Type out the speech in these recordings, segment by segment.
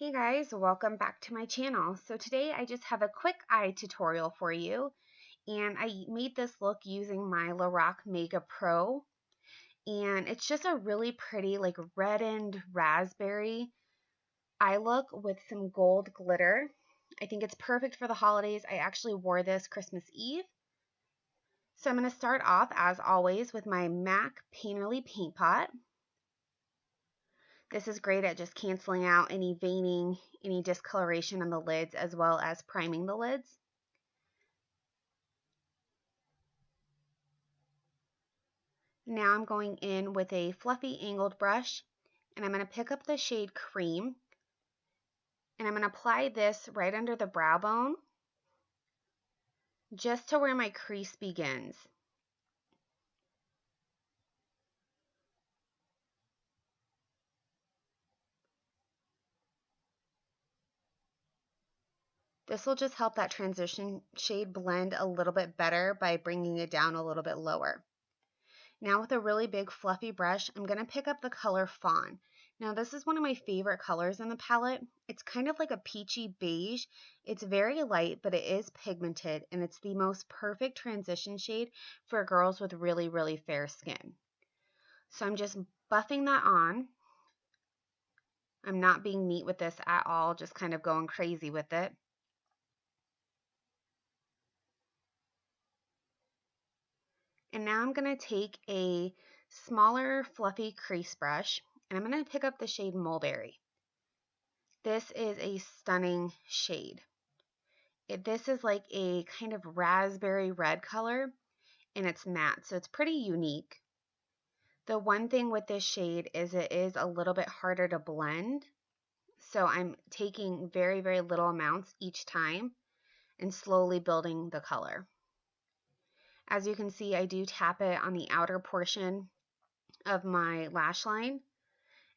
Hey guys, welcome back to my channel. So today I just have a quick eye tutorial for you, and I made this look using my Lorac Mega Pro, and it's just a really pretty like reddened raspberry eye look with some gold glitter. I think it's perfect for the holidays. I actually wore this Christmas Eve. So I'm going to start off as always with my MAC Painterly Paint Pot. This is great at just canceling out any veining, any discoloration on the lids, as well as priming the lids. Now I'm going in with a fluffy angled brush, and I'm going to pick up the shade Cream, and I'm going to apply this right under the brow bone, just to where my crease begins. This will just help that transition shade blend a little bit better by bringing it down a little bit lower. Now with a really big fluffy brush, I'm going to pick up the color Fawn. Now this is one of my favorite colors in the palette. It's kind of like a peachy beige. It's very light, but it is pigmented, and it's the most perfect transition shade for girls with really, really fair skin. So I'm just buffing that on. I'm not being neat with this at all, just kind of going crazy with it. And now I'm going to take a smaller fluffy crease brush, and I'm going to pick up the shade Mulberry. This is a stunning shade. This is like a kind of raspberry red color, and it's matte, so it's pretty unique. The one thing with this shade is it is a little bit harder to blend, so I'm taking very, very little amounts each time and slowly building the color. As you can see, I do tap it on the outer portion of my lash line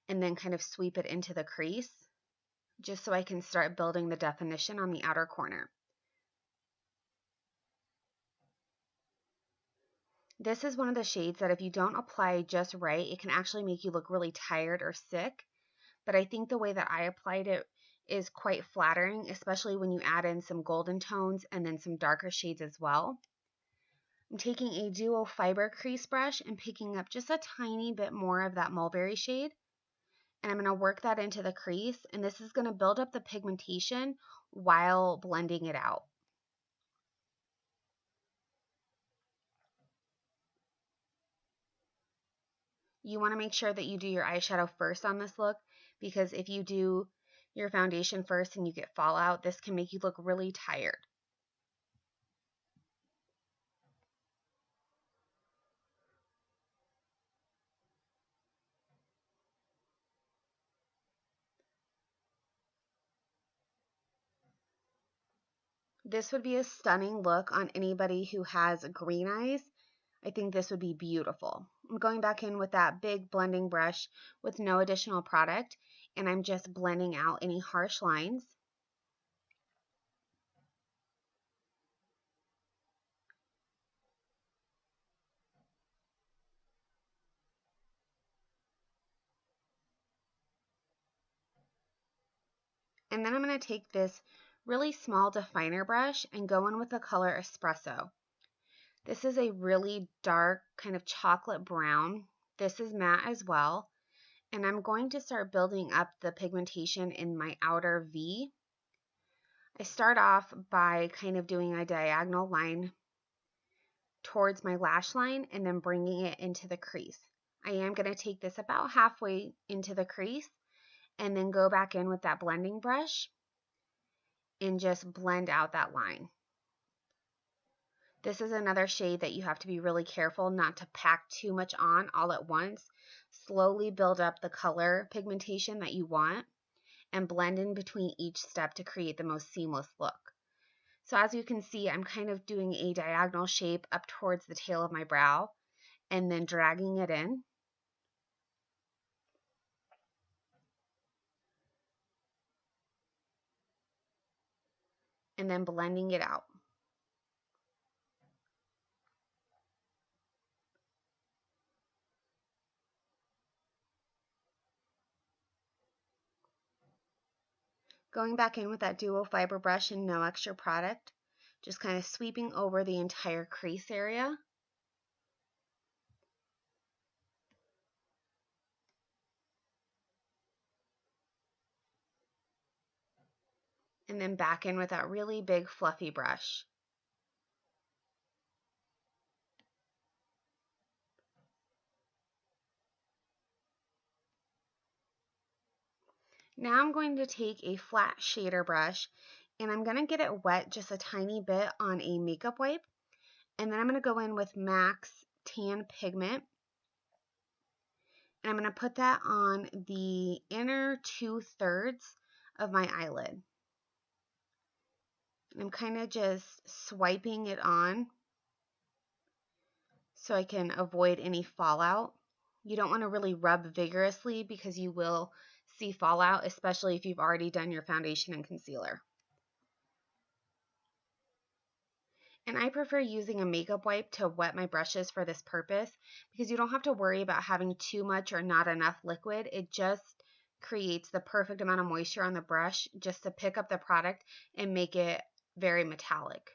and then kind of sweep it into the crease, just so I can start building the definition on the outer corner. This is one of the shades that if you don't apply just right, it can actually make you look really tired or sick. But I think the way that I applied it is quite flattering, especially when you add in some golden tones and then some darker shades as well. I'm taking a duo fiber crease brush and picking up just a tiny bit more of that mulberry shade. And I'm going to work that into the crease, and this is going to build up the pigmentation while blending it out. You want to make sure that you do your eyeshadow first on this look, because if you do your foundation first and you get fallout, this can make you look really tired. This would be a stunning look on anybody who has green eyes. I think this would be beautiful. I'm going back in with that big blending brush with no additional product, and I'm just blending out any harsh lines. And then I'm going to take this really small definer brush and go in with the color Espresso. This is a really dark kind of chocolate brown. This is matte as well. And I'm going to start building up the pigmentation in my outer V. I start off by kind of doing a diagonal line towards my lash line and then bringing it into the crease. I am going to take this about halfway into the crease and then go back in with that blending brush and just blend out that line. This is another shade that you have to be really careful not to pack too much on all at once. Slowly build up the color pigmentation that you want and blend in between each step to create the most seamless look. So as you can see, I'm kind of doing a diagonal shape up towards the tail of my brow and then dragging it in. And then blending it out. Going back in with that duo fiber brush and no extra product, just kind of sweeping over the entire crease area. And then back in with that really big fluffy brush. Now I'm going to take a flat shader brush and I'm going to get it wet just a tiny bit on a makeup wipe. And then I'm going to go in with MAC's Tan Pigment. And I'm going to put that on the inner 2/3 of my eyelid. And I'm kind of just swiping it on so I can avoid any fallout. You don't want to really rub vigorously because you will see fallout, especially if you've already done your foundation and concealer. And I prefer using a makeup wipe to wet my brushes for this purpose because you don't have to worry about having too much or not enough liquid. It just creates the perfect amount of moisture on the brush just to pick up the product and make it very metallic.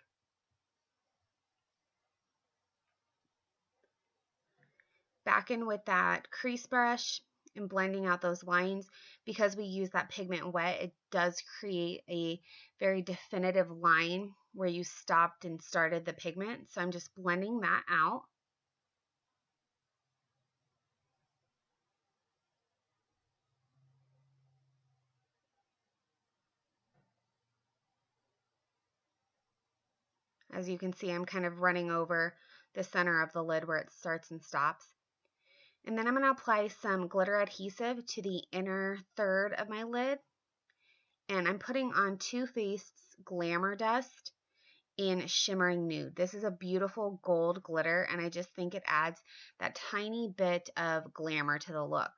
Back in with that crease brush and blending out those lines. Because we use that pigment wet, it does create a very definitive line where you stopped and started the pigment. So I'm just blending that out. As you can see, I'm kind of running over the center of the lid where it starts and stops. And then I'm going to apply some glitter adhesive to the inner third of my lid. And I'm putting on Too Faced's Glamour Dust in Shimmering Nude. This is a beautiful gold glitter, and I just think it adds that tiny bit of glamour to the look.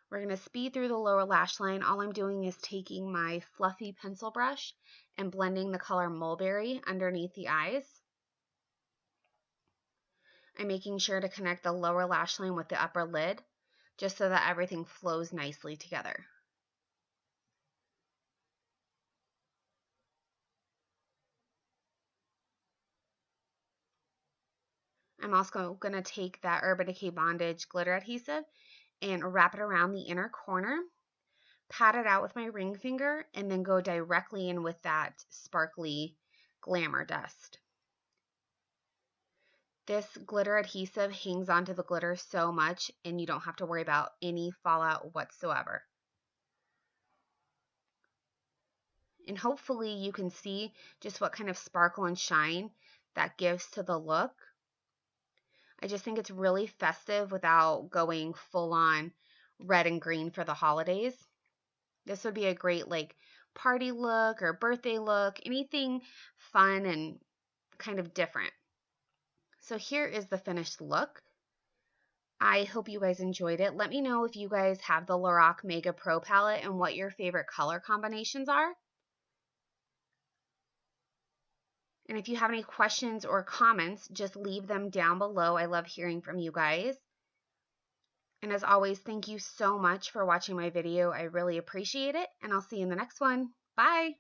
We're going to speed through the lower lash line. All I'm doing is taking my fluffy pencil brush and blending the color Mulberry underneath the eyes. I'm making sure to connect the lower lash line with the upper lid just so that everything flows nicely together. I'm also going to take that Urban Decay Bondage glitter adhesive and wrap it around the inner corner, pat it out with my ring finger, and then go directly in with that sparkly Glamour Dust. This glitter adhesive hangs onto the glitter so much, and you don't have to worry about any fallout whatsoever. And hopefully you can see just what kind of sparkle and shine that gives to the look. I just think it's really festive without going full on red and green for the holidays. This would be a great like party look or birthday look, anything fun and kind of different. So here is the finished look. I hope you guys enjoyed it. Let me know if you guys have the Lorac Mega Pro palette and what your favorite color combinations are. And if you have any questions or comments, just leave them down below. I love hearing from you guys. And as always, thank you so much for watching my video. I really appreciate it, and I'll see you in the next one. Bye!